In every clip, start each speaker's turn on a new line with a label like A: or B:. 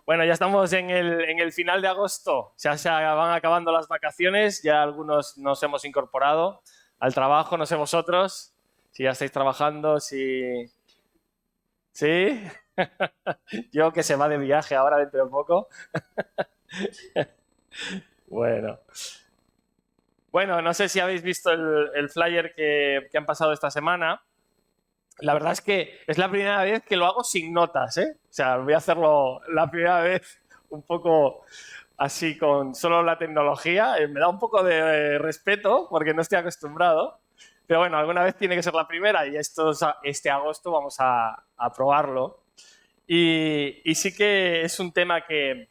A: Bueno, ya estamos en el final de agosto, ya se van acabando las vacaciones, ya algunos nos hemos incorporado al trabajo, no sé vosotros, si ya estáis trabajando, si... ¿Sí? Yo que se va de viaje ahora dentro de poco. Bueno. Bueno, no sé si habéis visto el flyer que han pasado esta semana. La verdad es que es la primera vez que lo hago sin notas, ¿eh? O sea, voy a hacerlo la primera vez un poco así con solo la tecnología. Me da un poco de respeto porque no estoy acostumbrado. Pero bueno, alguna vez tiene que ser la primera y este agosto vamos a probarlo. Y sí que es un tema que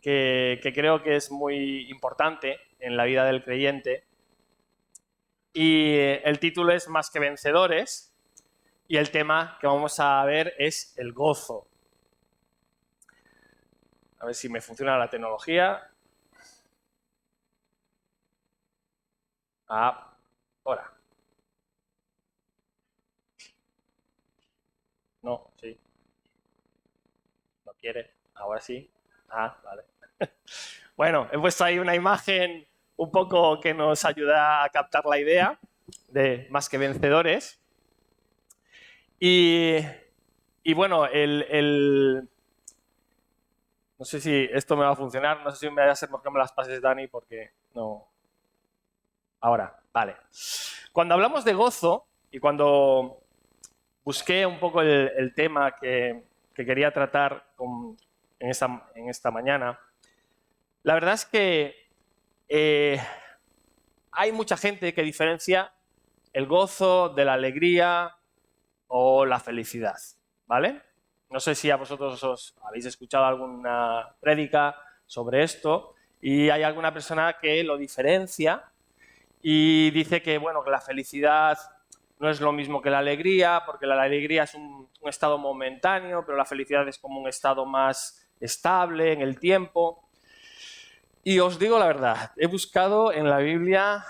A: creo que es muy importante en la vida del creyente. Y el título es Más que vencedores. Y el tema que vamos a ver es el gozo. A ver si me funciona la tecnología. Ahora. No, sí. No quiere. Ahora sí. Vale. Bueno, he puesto ahí una imagen un poco que nos ayuda a captar la idea de más que vencedores. Y bueno, no sé si esto me va a funcionar, no sé si me va a hacer mejor que me las pases, Dani, porque no... Ahora, vale. Cuando hablamos de gozo y cuando busqué un poco el tema que quería tratar en esta mañana, la verdad es que hay mucha gente que diferencia el gozo de la alegría o la felicidad, ¿vale? No sé si a vosotros os habéis escuchado alguna prédica sobre esto y hay alguna persona que lo diferencia y dice que, bueno, que la felicidad no es lo mismo que la alegría, porque la alegría es un estado momentáneo, pero la felicidad es como un estado más estable en el tiempo. Y os digo la verdad, he buscado en la Biblia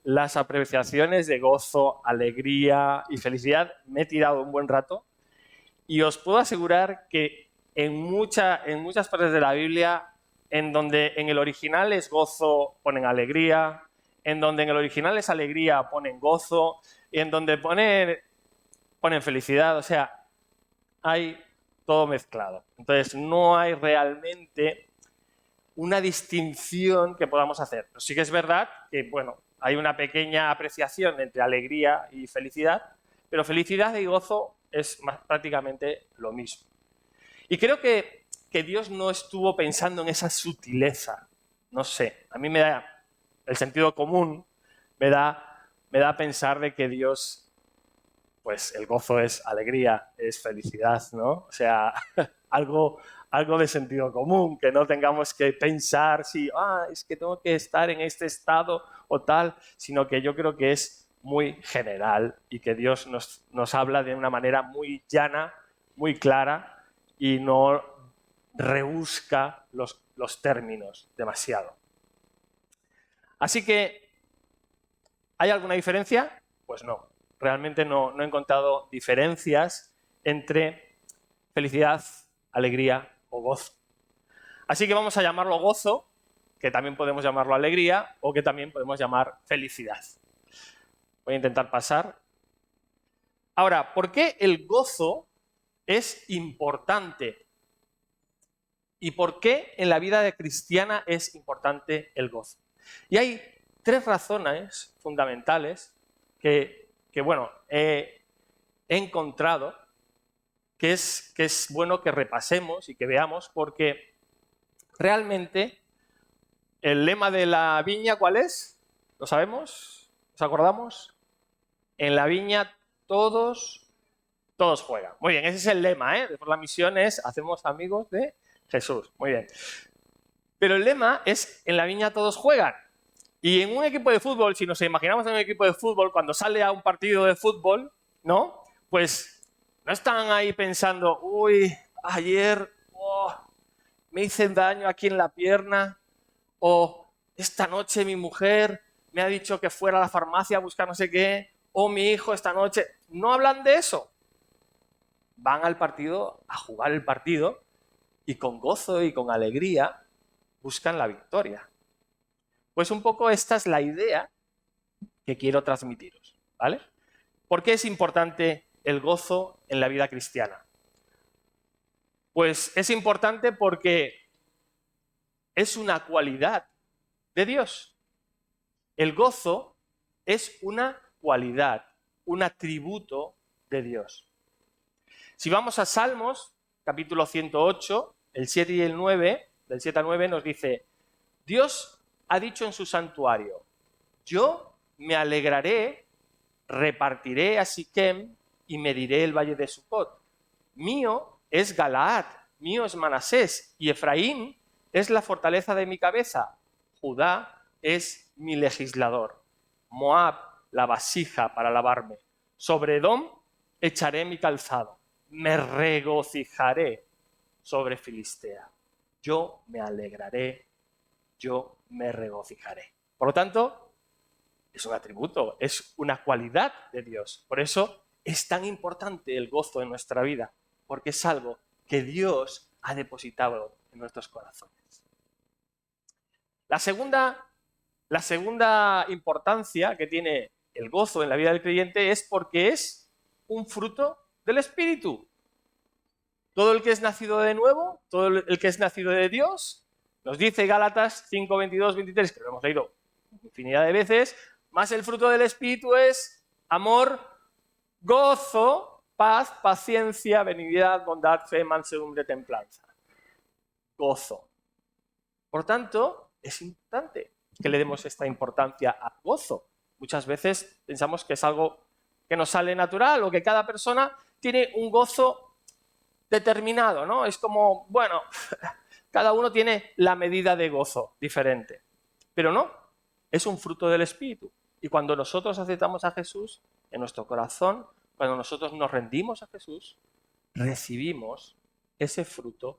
A: las apreciaciones de gozo, alegría y felicidad. Me he tirado un buen rato y os puedo asegurar que en muchas partes de la Biblia, en donde en el original es gozo, ponen alegría, en donde en el original es alegría, ponen gozo, y en donde ponen felicidad. O sea, hay todo mezclado. Entonces, no hay realmente una distinción que podamos hacer. Pero sí que es verdad que, bueno, hay una pequeña apreciación entre alegría y felicidad, pero felicidad y gozo es prácticamente lo mismo. Y creo que Dios no estuvo pensando en esa sutileza. No sé, a mí me da el sentido común, me da a pensar de que Dios, pues el gozo es alegría, es felicidad, ¿no? O sea, algo, algo de sentido común, que no tengamos que pensar si, es que tengo que estar en este estado o tal, sino que yo creo que es muy general y que Dios nos habla de una manera muy llana, muy clara y no rebusca los términos demasiado. Así que, ¿hay alguna diferencia? Pues no, realmente no he encontrado diferencias entre felicidad, alegría o gozo. Así que vamos a llamarlo gozo, que también podemos llamarlo alegría o que también podemos llamar felicidad. Voy a intentar pasar. Ahora, ¿por qué el gozo es importante? ¿Y por qué en la vida cristiana es importante el gozo? Y hay tres razones fundamentales que bueno, he encontrado que es bueno que repasemos y que veamos, porque realmente el lema de la viña, ¿cuál es? ¿Lo sabemos? ¿Nos acordamos? En la viña todos juegan. Muy bien, ese es el lema, ¿eh? Después la misión es hacemos amigos de Jesús. Muy bien. Pero el lema es en la viña todos juegan. Y en un equipo de fútbol, si nos imaginamos en un equipo de fútbol, cuando sale a un partido de fútbol, ¿no? Pues no están ahí pensando, uy, ayer me hice daño aquí en la pierna, o esta noche mi mujer me ha dicho que fuera a la farmacia a buscar no sé qué, o mi hijo esta noche. No hablan de eso. Van al partido a jugar el partido y con gozo y con alegría buscan la victoria. Pues un poco esta es la idea que quiero transmitiros, ¿vale? ¿Por qué es importante el gozo en la vida cristiana? Pues es importante porque es una cualidad de Dios. El gozo es una cualidad, un atributo de Dios. Si vamos a Salmos, capítulo 108, el 7 y el 9, del 7 al 9 nos dice: Dios ha dicho en su santuario, yo me alegraré, repartiré a Siquem y mediré el valle de Sucot. Mío es Galaad, mío es Manasés, y Efraín es la fortaleza de mi cabeza. Judá es mi legislador. Moab, la vasija para lavarme. Sobre Edom echaré mi calzado. Me regocijaré sobre Filistea. Yo me alegraré, yo me regocijaré. Por lo tanto, es un atributo, es una cualidad de Dios. Por eso es tan importante el gozo en nuestra vida, porque es algo que Dios ha depositado en nuestros corazones. La segunda importancia que tiene el gozo en la vida del creyente es porque es un fruto del Espíritu. Todo el que es nacido de nuevo, todo el que es nacido de Dios, nos dice Gálatas 5, 22, 23, que lo hemos leído infinidad de veces, más el fruto del Espíritu es amor, gozo, paz, paciencia, benignidad, bondad, fe, mansedumbre, templanza. Gozo. Por tanto, es importante que le demos esta importancia al gozo. Muchas veces pensamos que es algo que nos sale natural o que cada persona tiene un gozo determinado, ¿no? Es como, bueno, cada uno tiene la medida de gozo diferente. Pero no, es un fruto del Espíritu. Y cuando nosotros aceptamos a Jesús en nuestro corazón, cuando nosotros nos rendimos a Jesús, recibimos ese fruto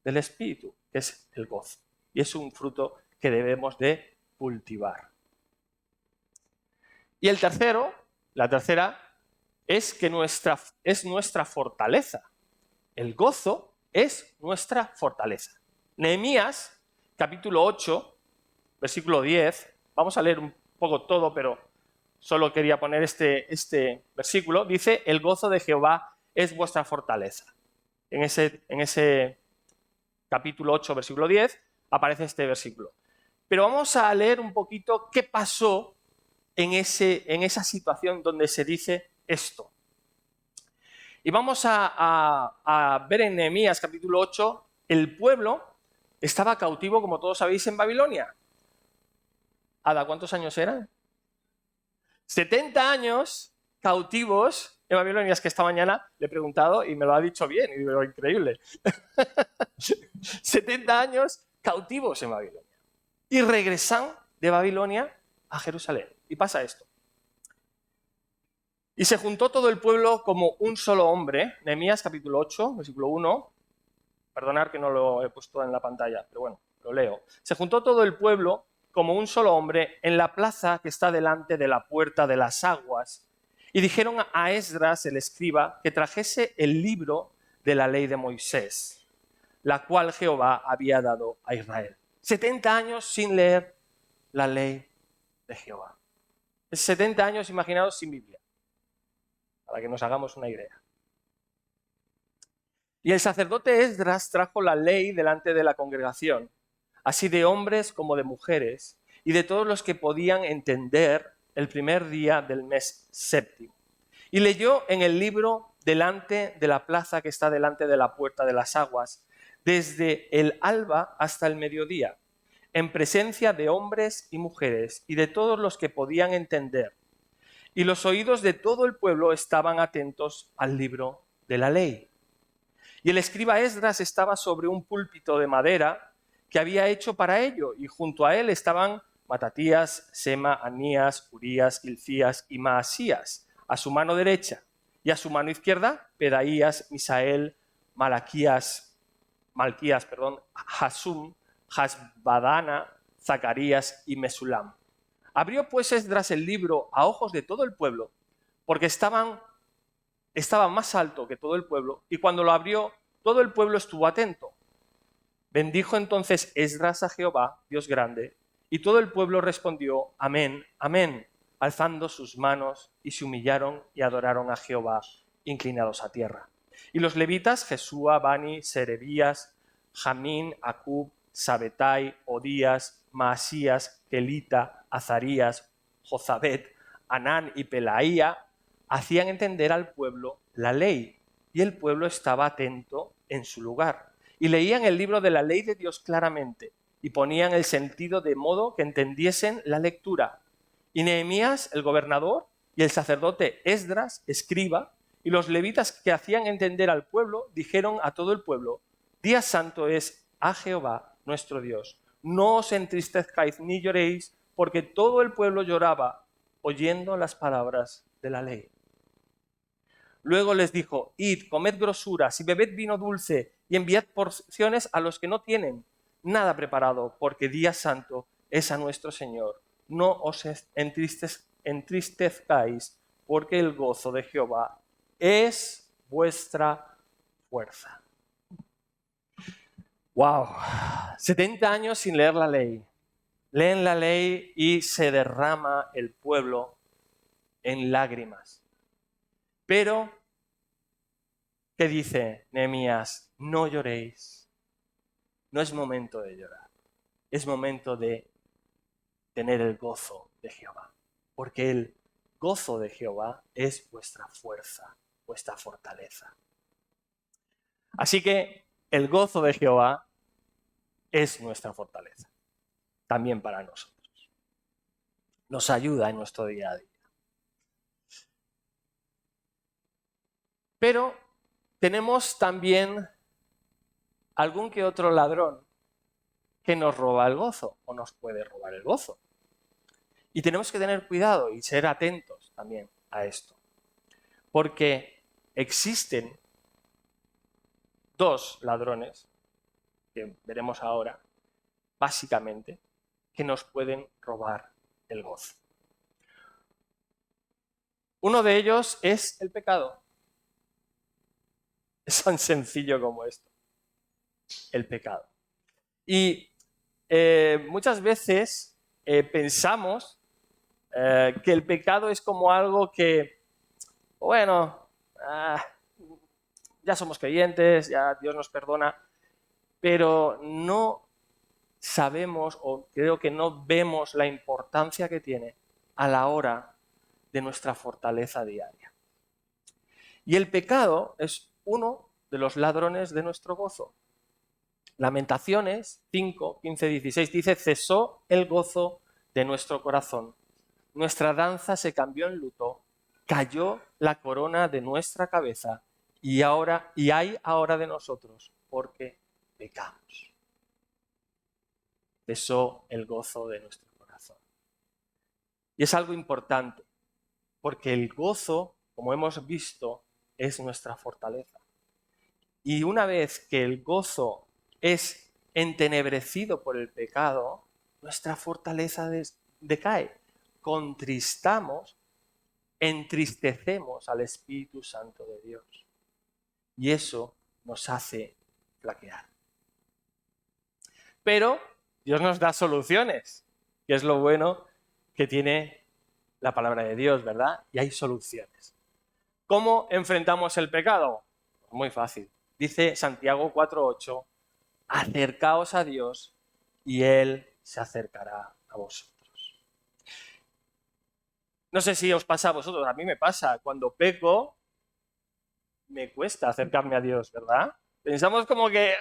A: del Espíritu, que es el gozo. Y es un fruto que debemos de cultivar. Y la tercera, es que es nuestra fortaleza. El gozo es nuestra fortaleza. Nehemías, capítulo 8, versículo 10, vamos a leer un poco todo, pero solo quería poner este versículo. Dice: el gozo de Jehová es vuestra fortaleza. En ese capítulo 8, versículo 10, aparece este versículo. Pero vamos a leer un poquito qué pasó en esa situación donde se dice esto. Y vamos a ver en Nehemías capítulo 8, el pueblo estaba cautivo, como todos sabéis, en Babilonia. Ada, ¿cuántos años eran? 70 años cautivos en Babilonia. Es que esta mañana le he preguntado y me lo ha dicho bien, y digo, increíble. 70 años cautivos en Babilonia. Y regresan de Babilonia a Jerusalén. Y pasa esto. Y se juntó todo el pueblo como un solo hombre. Nehemías capítulo 8, versículo 1. Perdonad que no lo he puesto en la pantalla, pero bueno, lo leo. Se juntó todo el pueblo como un solo hombre en la plaza que está delante de la puerta de las aguas. Y dijeron a Esdras, el escriba, que trajese el libro de la ley de Moisés, la cual Jehová había dado a Israel. 70 años sin leer la ley de Jehová. 70 años, imaginaos, sin Biblia, para que nos hagamos una idea. Y el sacerdote Esdras trajo la ley delante de la congregación, así de hombres como de mujeres, y de todos los que podían entender el primer día del mes séptimo. Y leyó en el libro delante de la plaza que está delante de la puerta de las aguas, desde el alba hasta el mediodía, en presencia de hombres y mujeres, y de todos los que podían entender. Y los oídos de todo el pueblo estaban atentos al libro de la ley. Y el escriba Esdras estaba sobre un púlpito de madera que había hecho para ello, y junto a él estaban Matatías, Sema, Anías, Urías, Hilcías y Maasías, a su mano derecha, y a su mano izquierda, Pedaías, Misael, Malquías, Hasum, Hasbadana, Zacarías y Mesulam. Abrió pues Esdras el libro a ojos de todo el pueblo, porque estaba más alto que todo el pueblo, y cuando lo abrió, todo el pueblo estuvo atento. Bendijo entonces Esdras a Jehová, Dios grande, y todo el pueblo respondió, amén, amén, alzando sus manos, y se humillaron y adoraron a Jehová, inclinados a tierra. Y los levitas, Jesúa, Bani, Serebías, Jamín, Acub, Sabetai, Odías, Maasías, Kelita, Azarías, Jozabet, Anán y Pelaía, hacían entender al pueblo la ley, y el pueblo estaba atento en su lugar. Y leían el libro de la ley de Dios claramente, y ponían el sentido de modo que entendiesen la lectura. Y Nehemías, el gobernador, y el sacerdote Esdras, escriba, y los levitas que hacían entender al pueblo, dijeron a todo el pueblo, día santo es a Jehová nuestro Dios. No os entristezcáis ni lloréis, porque todo el pueblo lloraba oyendo las palabras de la ley. Luego les dijo, id, comed grosuras y bebed vino dulce y enviad porciones a los que no tienen nada preparado, porque día santo es a nuestro Señor. No os entristezcáis, porque el gozo de Jehová es vuestra fuerza. ¡Wow! 70 años sin leer la ley. Leen la ley y se derrama el pueblo en lágrimas. Pero ¿qué dice Nehemías? No lloréis. No es momento de llorar. Es momento de tener el gozo de Jehová. Porque el gozo de Jehová es vuestra fuerza, vuestra fortaleza. Así que el gozo de Jehová es nuestra fortaleza. También para nosotros. Nos ayuda en nuestro día a día. Pero tenemos también algún que otro ladrón que nos roba el gozo o nos puede robar el gozo. Y tenemos que tener cuidado y ser atentos también a esto. Porque existen dos ladrones, que veremos ahora, básicamente, que nos pueden robar el gozo. Uno de ellos es el pecado. Es tan sencillo como esto. El pecado. Y muchas veces pensamos que el pecado es como algo que, bueno, ya somos creyentes, ya Dios nos perdona, pero no sabemos o creo que no vemos la importancia que tiene a la hora de nuestra fortaleza diaria. Y el pecado es uno de los ladrones de nuestro gozo. Lamentaciones 5, 15, 16 dice, cesó el gozo de nuestro corazón. Nuestra danza se cambió en luto, cayó la corona de nuestra cabeza y hay ahora de nosotros porque pecamos. Cesó el gozo de nuestro corazón. Y es algo importante, porque el gozo, como hemos visto, es nuestra fortaleza. Y una vez que el gozo es entenebrecido por el pecado, nuestra fortaleza decae. Contristamos, entristecemos al Espíritu Santo de Dios. Y eso nos hace flaquear. Pero Dios nos da soluciones, que es lo bueno que tiene la palabra de Dios, ¿verdad? Y hay soluciones. ¿Cómo enfrentamos el pecado? Muy fácil. Dice Santiago 4:8, acercaos a Dios y Él se acercará a vosotros. No sé si os pasa a vosotros, a mí me pasa. Cuando peco, me cuesta acercarme a Dios, ¿verdad? Pensamos como que...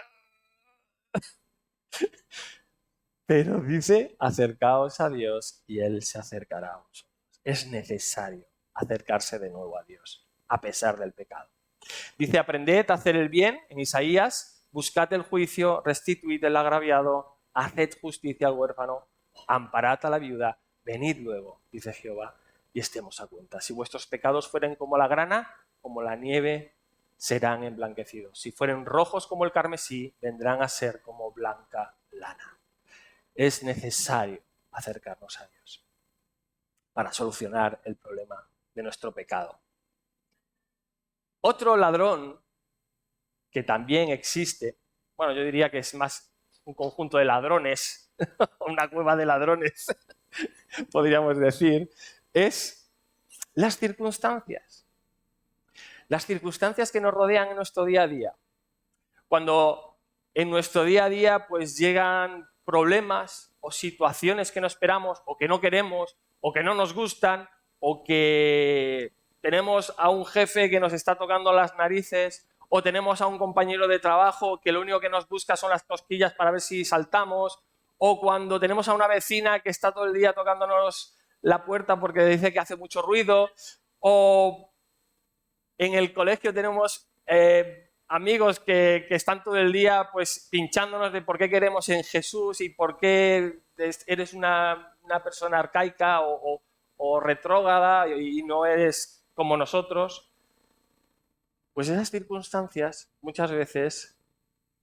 A: Pero dice, acercaos a Dios y Él se acercará a vosotros. Es necesario acercarse de nuevo a Dios, a pesar del pecado. Dice, aprended a hacer el bien, en Isaías, buscad el juicio, restituid el agraviado, haced justicia al huérfano, amparad a la viuda, venid luego, dice Jehová, y estemos a cuenta. Si vuestros pecados fueren como la grana, como la nieve, serán emblanquecidos. Si fueren rojos como el carmesí, vendrán a ser como blanca lana. Es necesario acercarnos a Dios para solucionar el problema de nuestro pecado. Otro ladrón que también existe, bueno, yo diría que es más un conjunto de ladrones, una cueva de ladrones, podríamos decir, es las circunstancias. Las circunstancias que nos rodean en nuestro día a día. Cuando en nuestro día a día pues llegan problemas o situaciones que no esperamos o que no queremos o que no nos gustan o que tenemos a un jefe que nos está tocando las narices o tenemos a un compañero de trabajo que lo único que nos busca son las cosquillas para ver si saltamos, o cuando tenemos a una vecina que está todo el día tocándonos la puerta porque dice que hace mucho ruido, o en el colegio tenemos amigos que están todo el día pues pinchándonos de por qué queremos en Jesús y por qué eres una persona arcaica o retrógrada y no eres como nosotros. Pues esas circunstancias muchas veces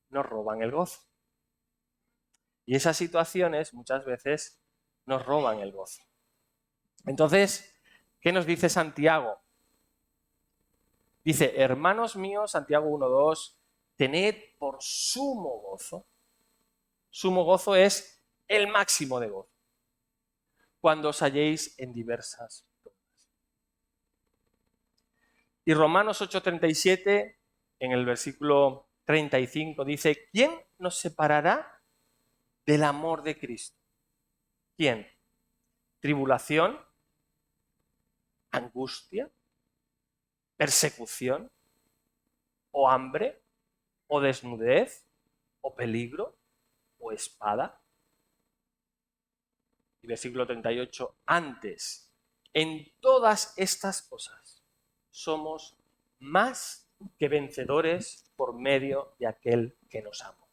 A: nos roban el gozo. Y esas situaciones muchas veces nos roban el gozo. Entonces, ¿qué nos dice Santiago? Dice, hermanos míos, Santiago 1:2, tened por sumo gozo. Sumo gozo es el máximo de gozo. Cuando os halléis en diversas pruebas. Y Romanos 8:37, en el versículo 35, dice, ¿quién nos separará del amor de Cristo? ¿Quién? ¿Tribulación? ¿Angustia? ¿Persecución? ¿O hambre? ¿O desnudez? ¿O peligro? ¿O espada? Y versículo 38, antes, en todas estas cosas, somos más que vencedores por medio de aquel que nos amó.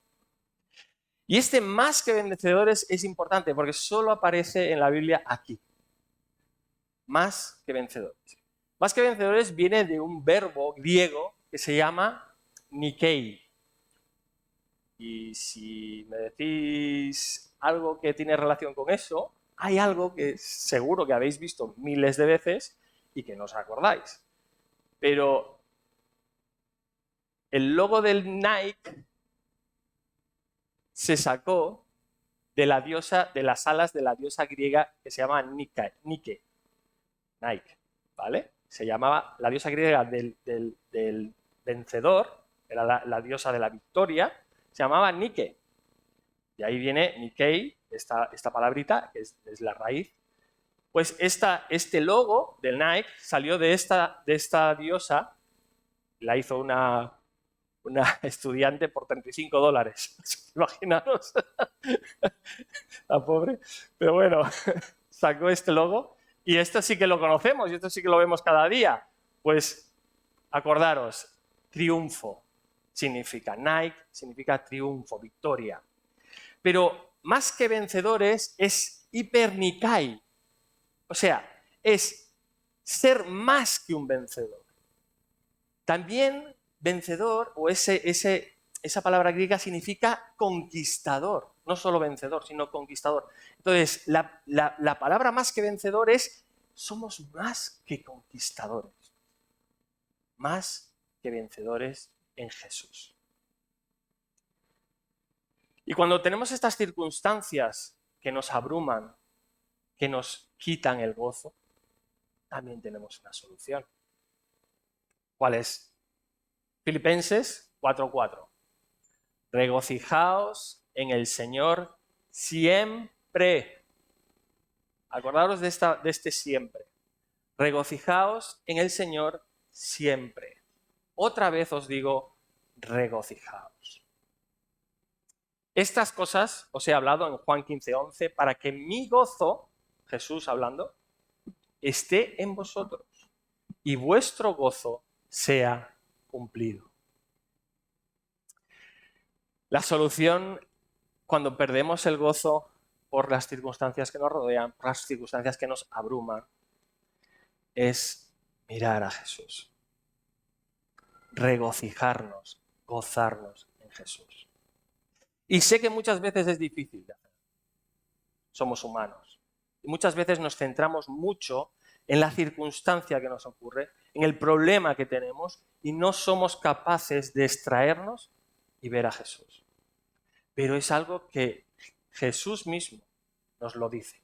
A: Y este más que vencedores es importante porque solo aparece en la Biblia aquí. Más que vencedores. Más que vencedores viene de un verbo griego que se llama nikei. Y si me decís algo que tiene relación con eso, hay algo que seguro que habéis visto miles de veces y que no os acordáis. Pero el logo del Nike se sacó de la diosa, de las alas de la diosa griega que se llama Nike, ¿vale? Se llamaba la diosa griega del vencedor, era la diosa de la victoria, se llamaba Nike. Y ahí viene Nikkei, esta palabrita, que es la raíz. Pues este logo del Nike salió de esta diosa, la hizo una estudiante por $35. Imaginaros, la pobre. Pero bueno, sacó este logo y esto sí que lo conocemos y esto sí que lo vemos cada día. Pues acordaros, triunfo significa, Nike significa triunfo, victoria. Pero más que vencedores es hipernikai, o sea, es ser más que un vencedor. También vencedor, o esa palabra griega significa conquistador, no solo vencedor, sino conquistador. Entonces, la palabra más que vencedor es somos más que conquistadores, más que vencedores en Jesús. Y cuando tenemos estas circunstancias que nos abruman, que nos quitan el gozo, también tenemos una solución. ¿Cuál es? Filipenses 4:4. Regocijaos en el Señor siempre. Acordaros de este siempre. Regocijaos en el Señor siempre. Otra vez os digo, regocijaos. Estas cosas os he hablado en Juan 15:11 para que mi gozo, Jesús hablando, esté en vosotros y vuestro gozo sea cumplido. La solución cuando perdemos el gozo por las circunstancias que nos rodean, por las circunstancias que nos abruman, es mirar a Jesús, regocijarnos, gozarnos en Jesús. Y sé que muchas veces es difícil de hacer. Somos humanos. Y muchas veces nos centramos mucho en la circunstancia que nos ocurre, en el problema que tenemos, y no somos capaces de extraernos y ver a Jesús. pero es algo que Jesús mismo nos lo dice,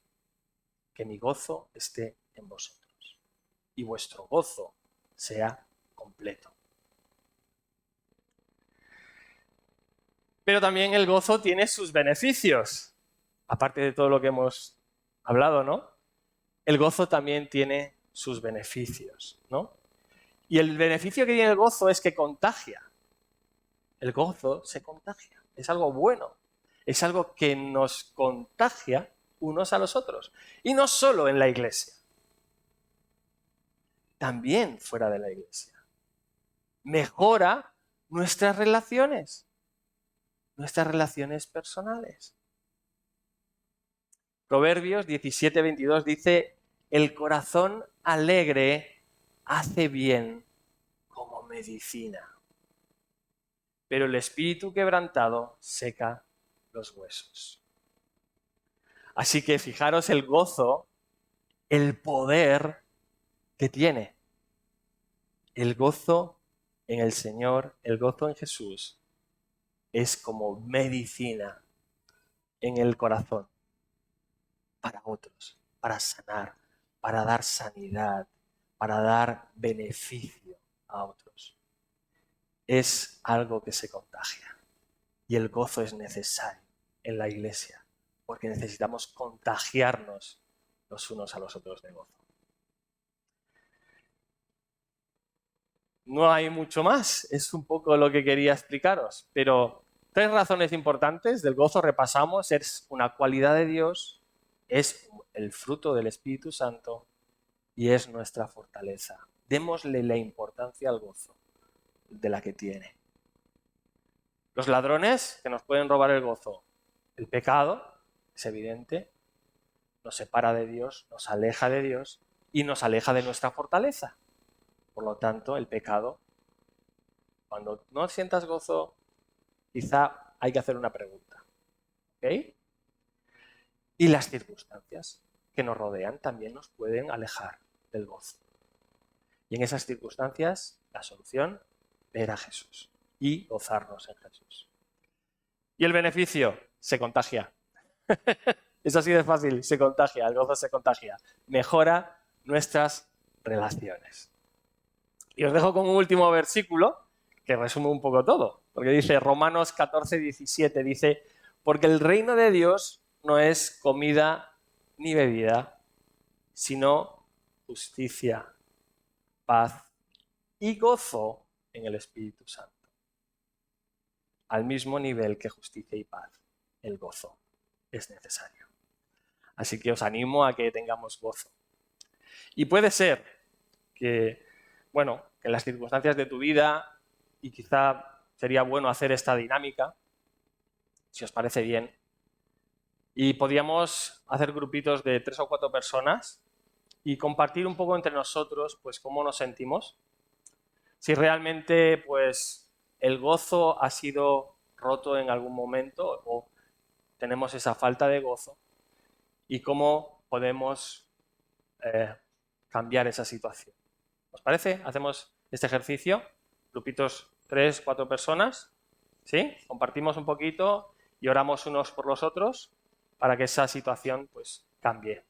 A: que mi gozo esté en vosotros y vuestro gozo sea completo. Pero también el gozo tiene sus beneficios, aparte de todo lo que hemos hablado, ¿no? El gozo también tiene sus beneficios, ¿no? Y el beneficio que tiene el gozo es que contagia. El gozo se contagia, es algo bueno, es algo que nos contagia unos a los otros. Y no solo en la iglesia, también fuera de la iglesia. Mejora nuestras relaciones personales. Proverbios 17:22 dice, el corazón alegre hace bien como medicina, pero el espíritu quebrantado seca los huesos. Así que fijaros el gozo, el poder que tiene. El gozo en el Señor, el gozo en Jesús, es como medicina en el corazón para otros, para sanar, para dar sanidad, para dar beneficio a otros. Es algo que se contagia y el gozo es necesario en la iglesia porque necesitamos contagiarnos los unos a los otros de gozo. No hay mucho más, es un poco lo que quería explicaros, pero 3 razones importantes del gozo repasamos: es una cualidad de Dios, es el fruto del Espíritu Santo y es nuestra fortaleza. Démosle la importancia al gozo de la que tiene. Los ladrones que nos pueden robar el gozo, el pecado, es evidente, nos separa de Dios, nos aleja de Dios y nos aleja de nuestra fortaleza. Por lo tanto, el pecado, cuando no sientas gozo, quizá hay que hacer una pregunta. ¿Ok? Y las circunstancias que nos rodean también nos pueden alejar del gozo. Y en esas circunstancias, la solución, ver a Jesús y gozarnos en Jesús. Y el beneficio, se contagia. Es así de fácil, se contagia, el gozo se contagia. Mejora nuestras relaciones. Y os dejo con un último versículo que resume un poco todo, porque dice Romanos 14:17, dice, porque el reino de Dios no es comida ni bebida, sino justicia, paz y gozo en el Espíritu Santo. Al mismo nivel que justicia y paz, el gozo es necesario. Así que os animo a que tengamos gozo. Y puede ser que, bueno, que en las circunstancias de tu vida, y quizá sería bueno hacer esta dinámica, si os parece bien, y podríamos hacer grupitos de 3 o 4 personas y compartir un poco entre nosotros pues cómo nos sentimos, si realmente pues el gozo ha sido roto en algún momento o tenemos esa falta de gozo y cómo podemos cambiar esa situación. ¿Os parece? Hacemos este ejercicio, grupitos 3, 4 personas, ¿sí? Compartimos un poquito y oramos unos por los otros para que esa situación pues cambie.